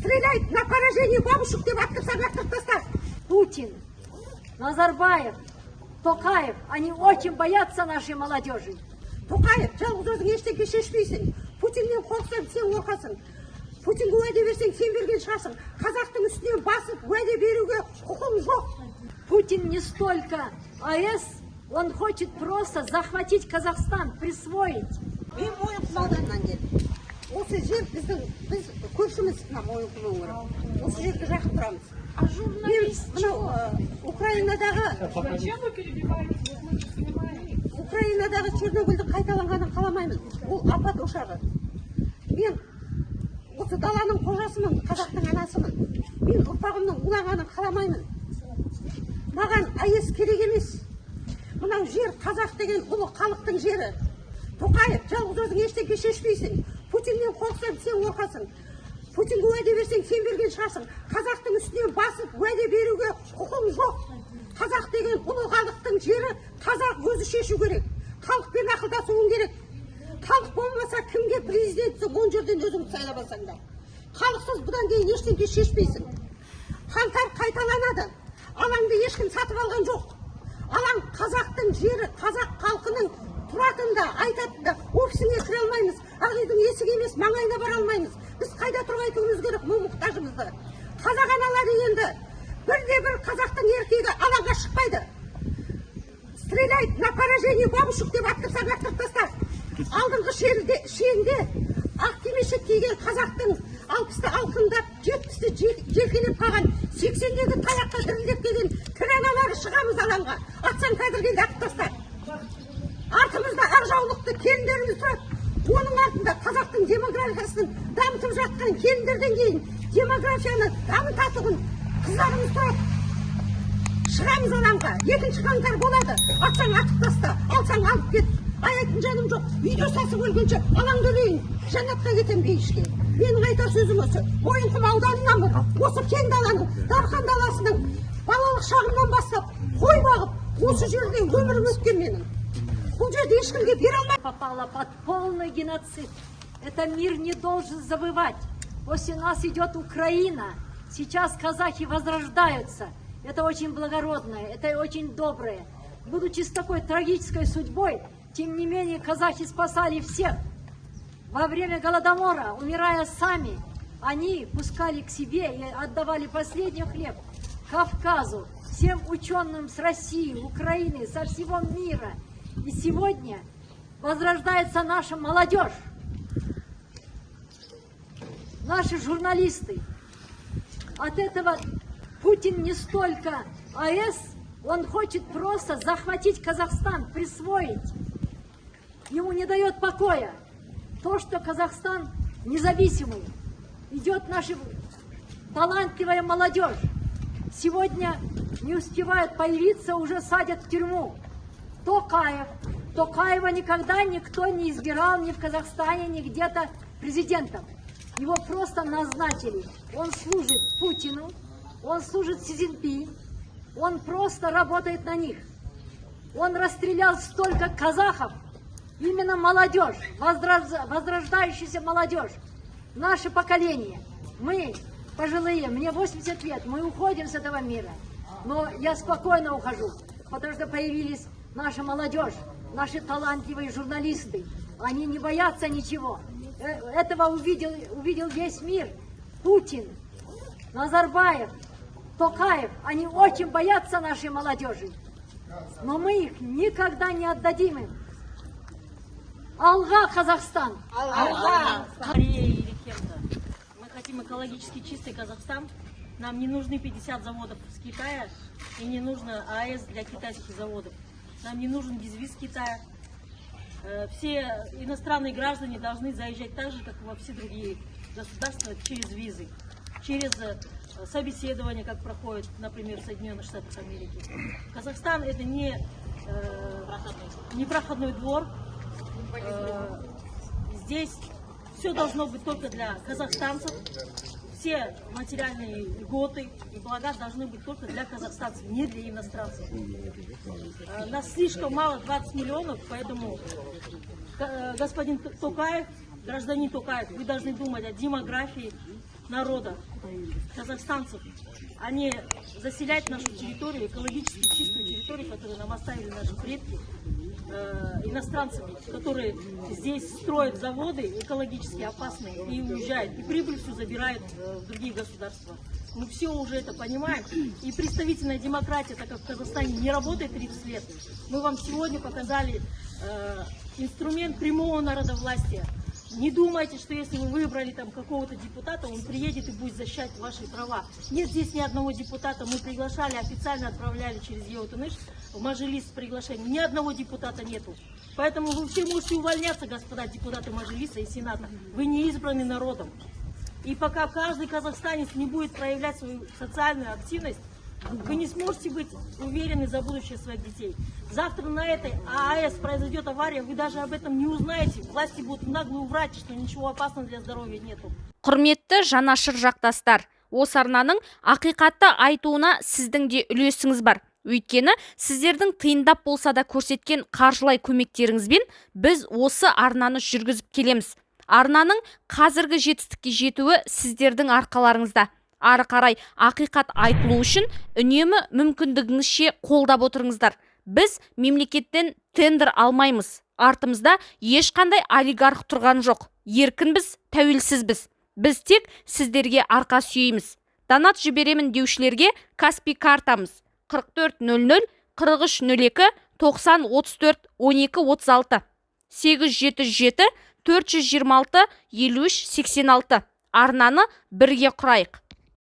Стреляет на поражение бабушек деп аттырсаң таста. Путин, Назарбаев, Токаев, они очень боятся нашей молодежи. Тоқаев, жалғыз өзің ештеңе шешпейсің. Путинмен қорқсаң сен оқасың. Путинге уәде берсең сен берген шығарсың. Қазақтың үстінен басып уәде беруге құқың жоқ. Путин не столько АЭС, он хочет просто захватить Казахстан, присвоить. Мен Мойынқұм ауданынан келдім. Осы жер біз көршіміз Мойынқұм өңірі. Осы жерге жақын тұрамыз. А журналист Украинадағы Чернобыльдің қайталанғанын қаламаймын. Ол апат ошағы. Мен осы даланың қожасымын, қазақтың анасымын. Мен ұрпағымның уланғанын қаламаймын. Маған АЭС керек емес. Мынау жер қазақ деген ұлы халықтың жері. Тоқаев, жалғыз өзің ештеңе шешпейсің. Путинмен қорқсаң сен оқасың. Путинге уәде берсең сен берген шығарсың. Қазақтың үстінен басып уәде беруге құқың жоқ. Қазақ деген ұлы халықтың жері, қазақ өзі шешу керек. Халықпен ақылдасуың керек. Халық болмаса кімге президентсің, он жерден өзің сайлап алсаң да. Халықсыз бұдан кейін ештеңе шешпейсің. Қаңтар қайталанады. Алаңды ешкім сатып алған жоқ. Алаң қазақтың жері, қазақ халқының тұратында, айтатында, офисіне кіре алмаймыз. Ақ үйдің есігі емес, маңайына бара алмаймыз. Біз қайда тұрғайтуымыз керек мұқтажымызды. Қазақ аналары енді бірде-бір қазақтың еркегі алаңға шықпайды. Стреляет на поражение бабушек деп аттырсаң таста. Алдыңғы шенде ақ кимешек киген қазақтың 60-ты алқындап, 70-ті желкелеп қалған, 80-дегі таяққа дірілдеп келген кіраналары шығамыз алаңға. Атсаң қазір келді аттып таста. Артымызда ақ жаулықты келіндеріміз тұрады. Оның артында қазақтың демографиясының дамытып жатқан келіндерден кейін демографияны дамытатығын қыздарымыз тұрады. Шығамыз алаңға. Екінші қаңтар болады. Атсаң атып таста, алсаң алып кет. Аяйтын жаным жоқ. Үйде сасып өлгенше алаңда өлейін. Жәннатқа кетем бейішке. Менің айтар сөзім осы. Мойынқұм ауданынанмын. Осы кең даланың, Дархан даласының балалық шағымнан бастап қой бағып, осы жерде өмірім өткен менің. Бұл жерде ешкімге бере алмай. Попала под полный геноцид. Это мир не должен забывать. После нас идет Украина. Сейчас казахи возрождаются. Это очень благородное, это очень доброе. Будучи с такой трагической судьбой, тем не менее казахи спасали всех. Во время Голодомора, умирая сами, они пускали к себе и отдавали последний хлеб Кавказу, всем ученым с России, Украины, со всего мира. И сегодня возрождается наша молодежь, наши журналисты. От этого Путин не столько АЭС, он хочет просто захватить Казахстан, присвоить. Ему не дает покоя то, что Казахстан независимый. Идет наша талантливая молодежь. Сегодня не успевают появиться, уже садят в тюрьму. Токаев. Токаева никогда никто не избирал ни в Казахстане, ни где-то президентом. Его просто назначили. Он служит Путину, он служит Си Цзиньпину, он просто работает на них. Он расстрелял столько казахов, именно молодежь, возрождающаяся молодежь, наше поколение. Мы, пожилые, мне 80 лет, мы уходим с этого мира, но я спокойно ухожу, потому что появились наша молодежь, наши талантливые журналисты. Они не боятся ничего. Этого увидел весь мир. Путин, Назарбаев, Токаев, они очень боятся нашей молодежи. Но мы их никогда не отдадим им. Алга, Казахстан! Алга! Мы хотим экологически чистый Казахстан. Нам не нужны 50 заводов с Китая и не нужно АЭС для китайских заводов. Нам не нужен безвиз Китая. Все иностранные граждане должны заезжать так же, как и во все другие государства, через визы, через собеседование, как проходит, например, в Соединенных Штатах Америки. Казахстан — это не проходной двор. Здесь все должно быть только для казахстанцев. Все материальные льготы и блага должны быть только для казахстанцев, не для иностранцев. Нас слишком мало, 20 миллионов, поэтому, господин Токаев, гражданин Токаев, вы должны думать о демографии, народа, казахстанцев, а не заселять нашу территорию, экологически чистую территорию, которую нам оставили наши предки, иностранцами, которые здесь строят заводы экологически опасные и уезжают, и прибыль всю забирают в другие государства. Мы все уже это понимаем. И представительная демократия, так как в Казахстане не работает 30 лет, мы вам сегодня показали инструмент прямого народовластия. Не думайте, что если вы выбрали там какого-то депутата, он приедет и будет защищать ваши права. Нет здесь ни одного депутата. Мы приглашали, официально отправляли через Еутыныш в Мажилис приглашение. Ни одного депутата нету. Поэтому вы все можете увольняться, господа депутаты Мажилиса и Сената. Вы не избраны народом. И пока каждый казахстанец не будет проявлять свою социальную активность, вы не сможете быть уверены за будущее своих детей. Завтра на этой АЭС произойдет авария, вы даже об этом не узнаете. Власти будут нагло врать, что ничего опасного для здоровья нету. Құрметті жанашыр жақтастар, осы арнаның ақиқатты айтуына сіздің де үлесіңіз бар. Өйткені сіздердің тиындап болса да көрсеткен қаржылай көмектеріңізбен біз осы арнаны жүргізіп келеміз. Арнаның қазіргі жетістікке жетуі сіздердің арқаларыңызда. Ары қарай ақиқат айтылу үшін үнемі мүмкіндігіңізше қолдап отырыңыздар. Біз мемлекеттен тендер алмаймыз. Артымызда ешқандай олигарх тұрған жоқ. Еркінбіз, тәуелсізбіз. Біз тек сіздерге арқа сүйейміз. Донат жіберемін деушілерге Каспий картамыз 4400 4302 90 34 12 36 877 426 53 86. Арнаны бірге құрайық.